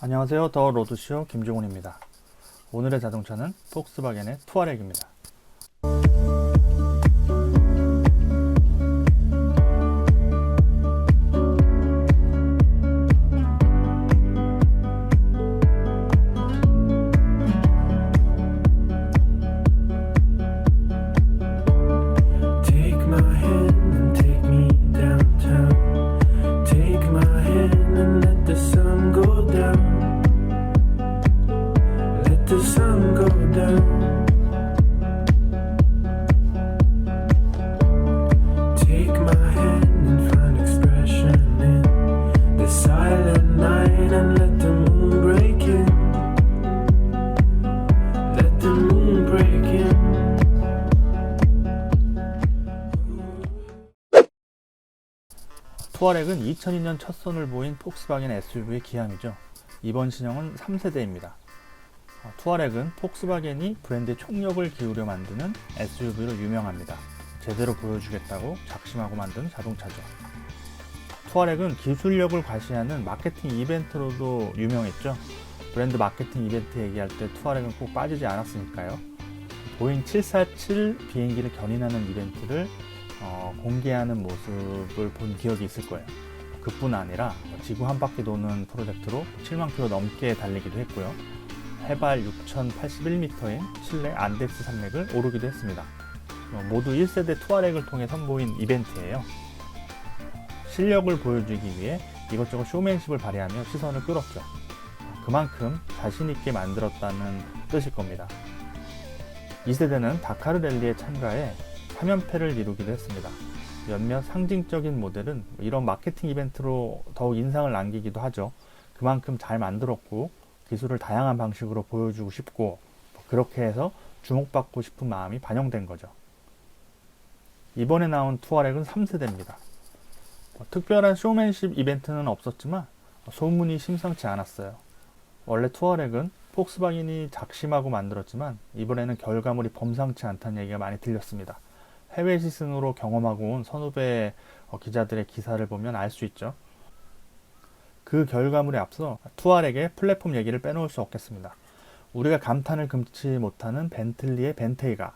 안녕하세요. 더 로드쇼 김종훈입니다. 오늘의 자동차는 폭스바겐의 투아렉입니다. 투아렉은 2002년 첫 선을 보인 폭스바겐 SUV의 기함이죠. 이번 신형은 3세대입니다. 투아렉은 폭스바겐이 브랜드의 총력을 기울여 만드는 SUV로 유명합니다. 제대로 보여주겠다고 작심하고 만든 자동차죠. 투아렉은 기술력을 과시하는 마케팅 이벤트로도 유명했죠. 브랜드 마케팅 이벤트 얘기할 때 투아렉은 꼭 빠지지 않았으니까요. 보잉 747 비행기를 견인하는 이벤트를 공개하는 모습을 본 기억이 있을 거예요. 그뿐 아니라 지구 한 바퀴 도는 프로젝트로 7만 킬로 넘게 달리기도 했고요. 해발 6,081m인 실내 안데스 산맥을 오르기도 했습니다. 모두 1세대 투아렉을 통해 선보인 이벤트예요. 실력을 보여주기 위해 이것저것 쇼맨십을 발휘하며 시선을 끌었죠. 그만큼 자신있게 만들었다는 뜻일 겁니다. 2세대는 다카르 랠리에 참가해 3연패를 이루기도 했습니다. 몇몇 상징적인 모델은 이런 마케팅 이벤트로 더욱 인상을 남기기도 하죠. 그만큼 잘 만들었고 기술을 다양한 방식으로 보여주고 싶고 그렇게 해서 주목받고 싶은 마음이 반영된 거죠. 이번에 나온 투아렉은 3세대입니다. 특별한 쇼맨십 이벤트는 없었지만 소문이 심상치 않았어요. 원래 투아렉은 폭스바겐이 작심하고 만들었지만 이번에는 결과물이 범상치 않다는 얘기가 많이 들렸습니다. 해외 시승으로 경험하고 온 선후배 기자들의 기사를 보면 알 수 있죠. 그 결과물에 앞서 투아렉의 플랫폼 얘기를 빼놓을 수 없겠습니다. 우리가 감탄을 금치 못하는 벤틀리의 벤테이가,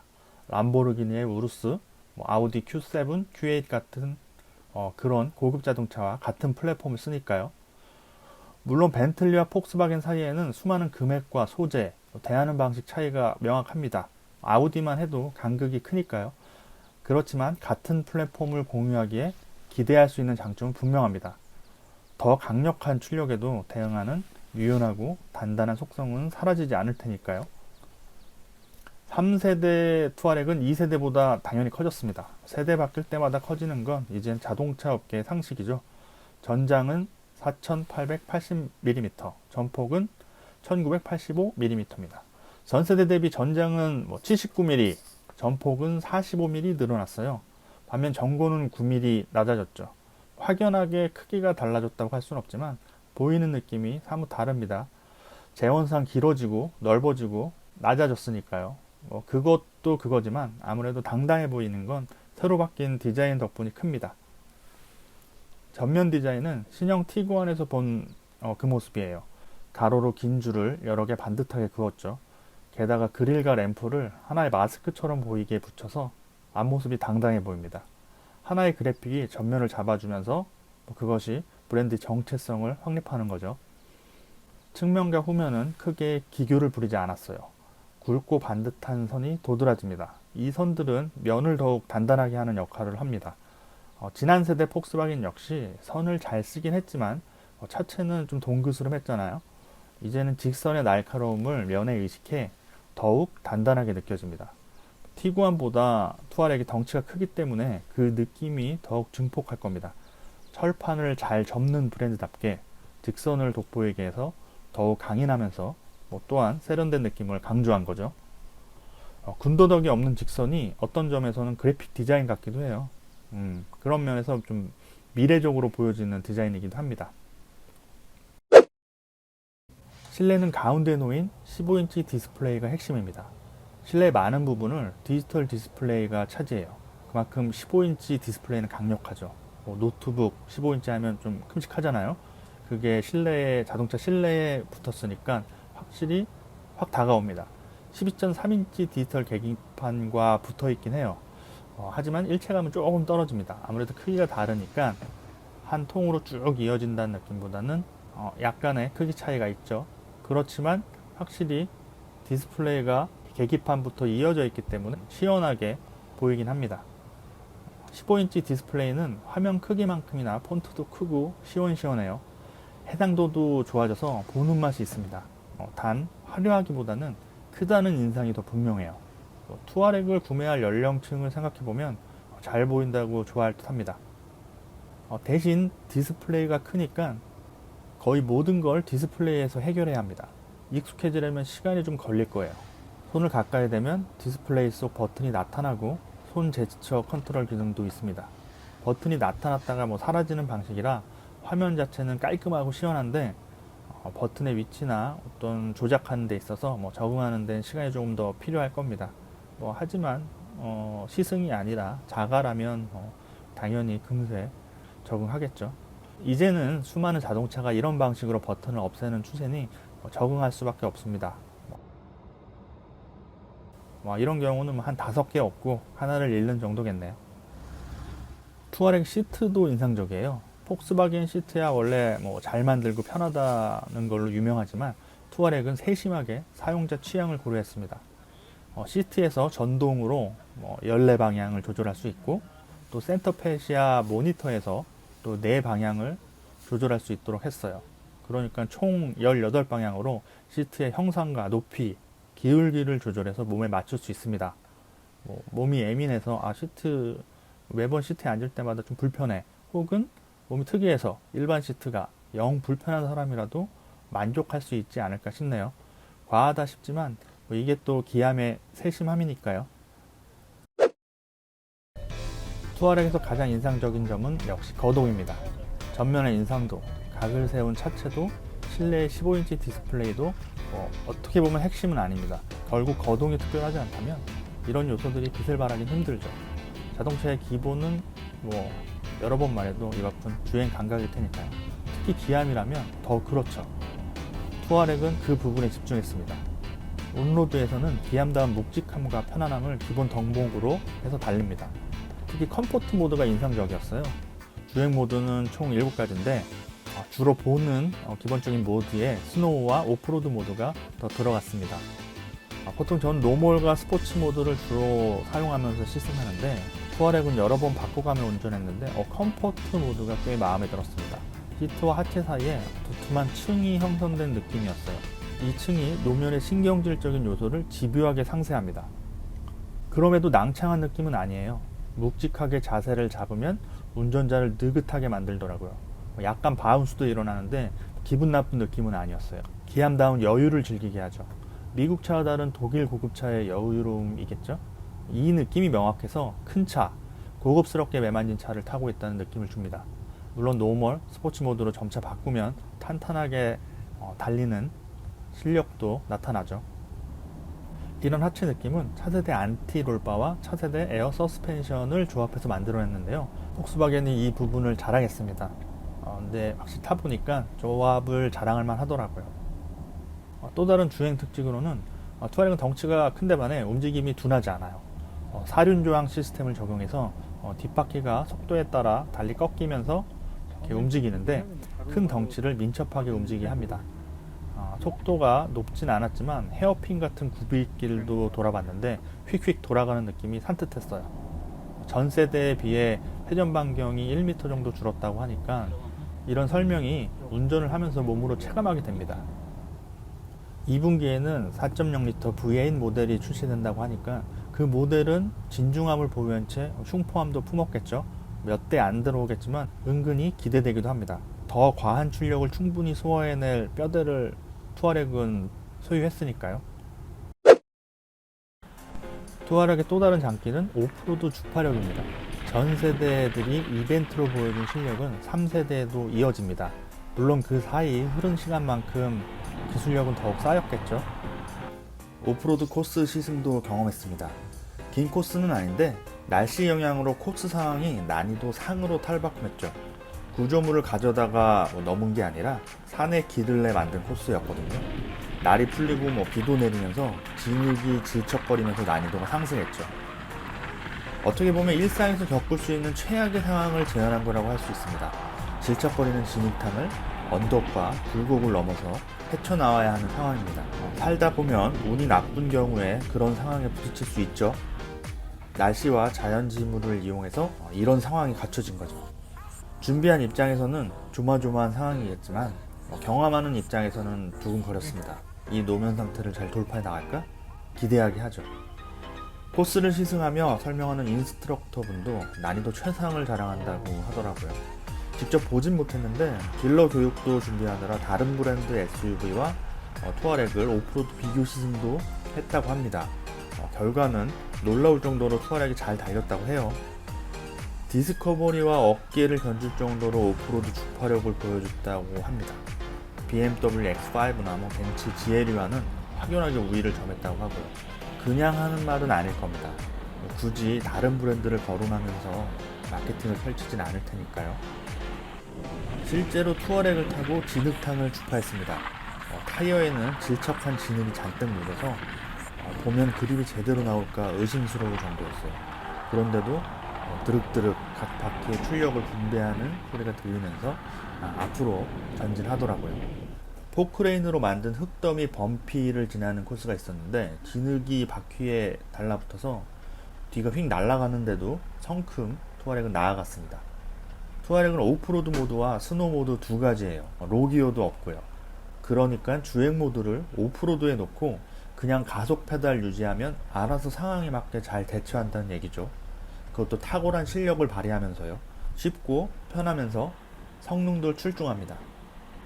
람보르기니의 우루스, 아우디 Q7, Q8 같은 그런 고급 자동차와 같은 플랫폼을 쓰니까요. 물론 벤틀리와 폭스바겐 사이에는 수많은 금액과 소재, 대하는 방식 차이가 명확합니다. 아우디만 해도 간극이 크니까요. 그렇지만 같은 플랫폼을 공유하기에 기대할 수 있는 장점은 분명합니다. 더 강력한 출력에도 대응하는 유연하고 단단한 속성은 사라지지 않을 테니까요. 3세대 투아렉은 2세대보다 당연히 커졌습니다. 세대 바뀔 때마다 커지는 건 이젠 자동차 업계의 상식이죠. 전장은 4880mm, 전폭은 1985mm입니다. 전세대 대비 전장은 79mm, 전폭은 45mm 늘어났어요. 반면 전고는 9mm 낮아졌죠. 확연하게 크기가 달라졌다고 할 수는 없지만 보이는 느낌이 사뭇 다릅니다. 재원상 길어지고 넓어지고 낮아졌으니까요. 그것도 그거지만 아무래도 당당해 보이는 건 새로 바뀐 디자인 덕분이 큽니다. 전면 디자인은 신형 티구안에서 본 그 모습이에요. 가로로 긴 줄을 여러 개 반듯하게 그었죠. 게다가 그릴과 램프를 하나의 마스크처럼 보이게 붙여서 앞모습이 당당해 보입니다. 하나의 그래픽이 전면을 잡아주면서 그것이 브랜드 정체성을 확립하는 거죠. 측면과 후면은 크게 기교를 부리지 않았어요. 굵고 반듯한 선이 도드라집니다. 이 선들은 면을 더욱 단단하게 하는 역할을 합니다. 지난 세대 폭스바겐 역시 선을 잘 쓰긴 했지만 차체는 좀 동그스름했잖아요. 이제는 직선의 날카로움을 면에 의식해 더욱 단단하게 느껴집니다. 티구안보다 투아렉이 덩치가 크기 때문에 그 느낌이 더욱 증폭할 겁니다. 철판을 잘 접는 브랜드답게 직선을 돋보이게 해서 더욱 강인하면서 또한 세련된 느낌을 강조한 거죠. 군더더기 없는 직선이 어떤 점에서는 그래픽 디자인 같기도 해요. 그런 면에서 좀 미래적으로 보여지는 디자인이기도 합니다. 실내는 가운데 놓인 15인치 디스플레이가 핵심입니다. 실내 많은 부분을 디지털 디스플레이가 차지해요. 그만큼 15인치 디스플레이는 강력하죠. 노트북 15인치 하면 좀 큼직하잖아요. 그게 자동차 실내에 붙었으니까 확실히 확 다가옵니다. 12.3인치 디지털 계기판과 붙어 있긴 해요. 하지만 일체감은 조금 떨어집니다. 아무래도 크기가 다르니까 한 통으로 쭉 이어진다는 느낌보다는 약간의 크기 차이가 있죠. 그렇지만 확실히 디스플레이가 계기판부터 이어져 있기 때문에 시원하게 보이긴 합니다. 15인치 디스플레이는 화면 크기만큼이나 폰트도 크고 시원시원해요. 해상도도 좋아져서 보는 맛이 있습니다. 단 화려하기보다는 크다는 인상이 더 분명해요. 투아렉을 구매할 연령층을 생각해보면 잘 보인다고 좋아할 듯 합니다. 대신 디스플레이가 크니까 거의 모든 걸 디스플레이에서 해결해야 합니다. 익숙해지려면 시간이 좀 걸릴 거예요. 손을 가까이 대면 디스플레이 속 버튼이 나타나고 손 제스처 컨트롤 기능도 있습니다. 버튼이 나타났다가 사라지는 방식이라 화면 자체는 깔끔하고 시원한데 버튼의 위치나 어떤 조작하는 데 있어서 적응하는 데는 시간이 조금 더 필요할 겁니다. 하지만 시승이 아니라 자가라면 당연히 금세 적응하겠죠. 이제는 수많은 자동차가 이런 방식으로 버튼을 없애는 추세니 적응할 수밖에 없습니다. 이런 경우는 한 5개 없고 하나를 잃는 정도겠네요. 투아렉 시트도 인상적이에요. 폭스바겐 시트야 원래 잘 만들고 편하다는 걸로 유명하지만 투아렉은 세심하게 사용자 취향을 고려했습니다. 시트에서 전동으로 열내 방향을 조절할 수 있고 또 센터페시아 모니터에서 또 네 방향을 조절할 수 있도록 했어요. 그러니까 총 18방향으로 시트의 형상과 높이, 기울기를 조절해서 몸에 맞출 수 있습니다. 몸이 예민해서 매번 시트에 앉을 때마다 좀 불편해, 혹은 몸이 특이해서 일반 시트가 영 불편한 사람이라도 만족할 수 있지 않을까 싶네요. 과하다 싶지만 이게 또 기암의 세심함이니까요. 투아렉에서 가장 인상적인 점은 역시 거동입니다. 전면의 인상도, 각을 세운 차체도, 실내의 15인치 디스플레이도 어떻게 보면 핵심은 아닙니다. 결국 거동이 특별하지 않다면 이런 요소들이 빛을 발하긴 힘들죠. 자동차의 기본은 여러 번 말해도 이것뿐 주행 감각일 테니까요. 특히 기암이라면 더 그렇죠. 투아렉은 그 부분에 집중했습니다. 온로드에서는 기암다운 묵직함과 편안함을 기본 덕목으로 해서 달립니다. 특히 컴포트 모드가 인상적이었어요. 주행 모드는 총 7가지인데 주로 보는 기본적인 모드에 스노우와 오프로드 모드가 더 들어갔습니다. 보통 전 노멀과 스포츠 모드를 주로 사용하면서 시승하는데 투아렉은 여러 번 바꿔가며 운전했는데 컴포트 모드가 꽤 마음에 들었습니다. 시트와 하체 사이에 두툼한 층이 형성된 느낌이었어요. 이 층이 노면의 신경질적인 요소를 집요하게 상쇄합니다. 그럼에도 낭창한 느낌은 아니에요. 묵직하게 자세를 잡으면 운전자를 느긋하게 만들더라고요. 약간 바운스도 일어나는데 기분 나쁜 느낌은 아니었어요. 기암다운 여유를 즐기게 하죠. 미국 차와 다른 독일 고급차의 여유로움이겠죠? 이 느낌이 명확해서 큰 차, 고급스럽게 매만진 차를 타고 있다는 느낌을 줍니다. 물론 노멀, 스포츠 모드로 점차 바꾸면 탄탄하게 달리는 실력도 나타나죠. 이런 하체 느낌은 차세대 안티 롤바와 차세대 에어 서스펜션을 조합해서 만들어냈는데요. 폭스바겐이 이 부분을 자랑했습니다. 근데 확실히 타보니까 조합을 자랑할 만 하더라고요. 또 다른 주행 특징으로는 투아렉은 덩치가 큰데 반해 움직임이 둔하지 않아요. 사륜조항 시스템을 적용해서 뒷바퀴가 속도에 따라 달리 꺾이면서 이렇게 움직이는데 큰 덩치를 민첩하게 움직이게 합니다. 속도가 높진 않았지만 헤어핀 같은 굽이길도 돌아봤는데 휙휙 돌아가는 느낌이 산뜻했어요. 전 세대에 비해 회전 반경이 1m 정도 줄었다고 하니까 이런 설명이 운전을 하면서 몸으로 체감하게 됩니다. 2분기에는 4.0L V8 모델이 출시된다고 하니까 그 모델은 진중함을 보유한 채 흉포함도 품었겠죠. 몇 대 안 들어오겠지만 은근히 기대되기도 합니다. 더 과한 출력을 충분히 소화해낼 뼈대를 투아렉은 소유했으니까요. 투아렉의 또 다른 장기는 오프로드 주파력입니다. 전 세대들이 이벤트로 보여준 실력은 3세대에도 이어집니다. 물론 그 사이 흐른 시간만큼 기술력은 더욱 쌓였겠죠. 오프로드 코스 시승도 경험했습니다. 긴 코스는 아닌데 날씨 영향으로 코스 상황이 난이도 상으로 탈바꿈했죠. 구조물을 가져다가 넘은 게 아니라 산에 길을 내 만든 코스였거든요. 날이 풀리고 비도 내리면서 진흙이 질척거리면서 난이도가 상승했죠. 어떻게 보면 일상에서 겪을 수 있는 최악의 상황을 재현한 거라고 할 수 있습니다. 질척거리는 진흙탕을 언덕과 굴곡을 넘어서 헤쳐나와야 하는 상황입니다. 살다 보면 운이 나쁜 경우에 그런 상황에 부딪힐 수 있죠. 날씨와 자연지물을 이용해서 이런 상황이 갖춰진 거죠. 준비한 입장에서는 조마조마한 상황이겠지만 경험하는 입장에서는 두근거렸습니다. 이 노면 상태를 잘 돌파해 나갈까? 기대하게 하죠. 코스를 시승하며 설명하는 인스트럭터 분도 난이도 최상을 자랑한다고 하더라고요. 직접 보진 못했는데 딜러 교육도 준비하느라 다른 브랜드 SUV와 투아렉을 오프로드 비교 시승도 했다고 합니다. 결과는 놀라울 정도로 투아렉이 잘 달렸다고 해요. 디스커버리와 어깨를 견줄 정도로 오프로드 주파력을 보여줬다고 합니다. BMW X5나 벤츠 GLE와는 확연하게 우위를 점했다고 하고요. 그냥 하는 말은 아닐 겁니다. 굳이 다른 브랜드를 거론하면서 마케팅을 펼치진 않을 테니까요. 실제로 투어렉을 타고 진흙탕을 주파했습니다. 타이어에는 질척한 진흙이 잔뜩 묻어서 보면 그립이 제대로 나올까 의심스러울 정도였어요. 그런데도 드륵드륵 각 바퀴의 출력을 분배하는 소리가 들리면서 앞으로 전진하더라고요. 포크레인으로 만든 흙더미 범피를 지나는 코스가 있었는데 진흙이 바퀴에 달라붙어서 뒤가 휙 날아가는데도 성큼 투아렉은 나아갔습니다. 투아렉은 오프로드 모드와 스노우 모드 두 가지예요. 로기어도 없고요. 그러니까 주행 모드를 오프로드에 놓고 그냥 가속 페달 유지하면 알아서 상황에 맞게 잘 대처한다는 얘기죠. 그것도 탁월한 실력을 발휘하면서요. 쉽고 편하면서 성능도 출중합니다.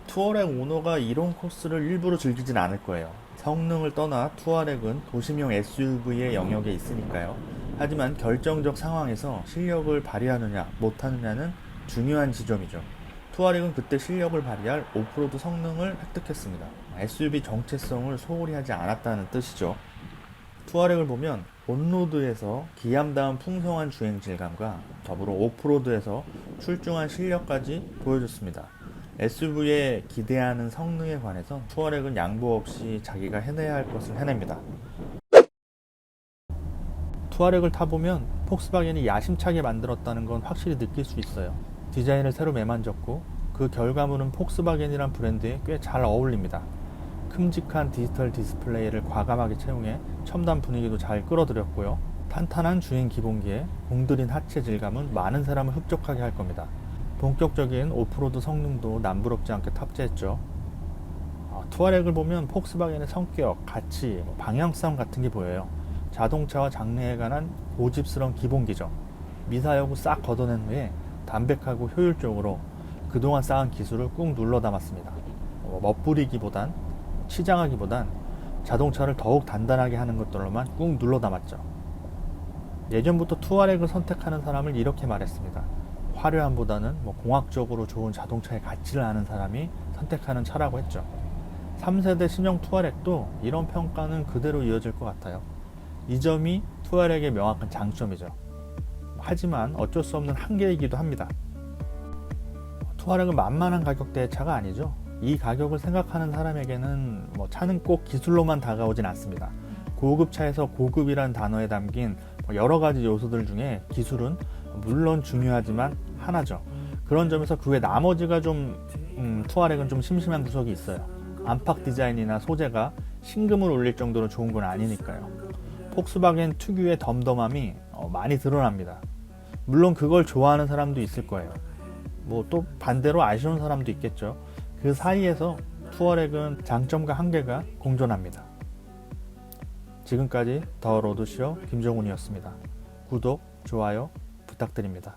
투어렉 오너가 이런 코스를 일부러 즐기진 않을 거예요. 성능을 떠나 투어렉은 도심형 SUV의 영역에 있으니까요. 하지만 결정적 상황에서 실력을 발휘하느냐 못하느냐는 중요한 지점이죠. 투어렉은 그때 실력을 발휘할 오프로드 성능을 획득했습니다. SUV 정체성을 소홀히 하지 않았다는 뜻이죠. 투어렉을 보면 온로드에서 기암다운 풍성한 주행 질감과 더불어 오프로드에서 출중한 실력까지 보여줬습니다. SUV에 기대하는 성능에 관해서 투어렉은 양보 없이 자기가 해내야 할 것을 해냅니다. 투어렉을 타보면 폭스바겐이 야심차게 만들었다는 건 확실히 느낄 수 있어요. 디자인을 새로 매만졌고 그 결과물은 폭스바겐이란 브랜드에 꽤 잘 어울립니다. 큼직한 디지털 디스플레이를 과감하게 채용해 첨단 분위기도 잘 끌어들였고요. 탄탄한 주행 기본기에 공들인 하체 질감은 많은 사람을 흡족하게 할 겁니다. 본격적인 오프로드 성능도 남부럽지 않게 탑재했죠. 투아렉을 보면 폭스바겐의 성격, 가치, 방향성 같은 게 보여요. 자동차와 장래에 관한 고집스러운 기본기죠. 미사여구 싹 걷어낸 후에 담백하고 효율적으로 그동안 쌓은 기술을 꾹 눌러 담았습니다. 멋부리기보단 치장하기보단 자동차를 더욱 단단하게 하는 것들로만 꾹 눌러 담았죠. 예전부터 투아렉을 선택하는 사람을 이렇게 말했습니다. 화려함보다는 공학적으로 좋은 자동차의 가치를 아는 사람이 선택하는 차라고 했죠. 3세대 신형 투아렉도 이런 평가는 그대로 이어질 것 같아요. 이 점이 투아렉의 명확한 장점이죠. 하지만 어쩔 수 없는 한계이기도 합니다. 투아렉은 만만한 가격대의 차가 아니죠. 이 가격을 생각하는 사람에게는 차는 꼭 기술로만 다가오진 않습니다. 고급차에서 고급이란 단어에 담긴 여러 가지 요소들 중에 기술은 물론 중요하지만 하나죠. 그런 점에서 그 외 나머지가 투아렉은 좀 심심한 구석이 있어요. 안팎 디자인이나 소재가 신금을 울릴 정도로 좋은 건 아니니까요. 폭스바겐 특유의 덤덤함이 많이 드러납니다. 물론 그걸 좋아하는 사람도 있을 거예요. 또 반대로 아쉬운 사람도 있겠죠. 그 사이에서 투어렉은 장점과 한계가 공존합니다. 지금까지 더 로드쇼 김정훈이었습니다. 구독, 좋아요 부탁드립니다.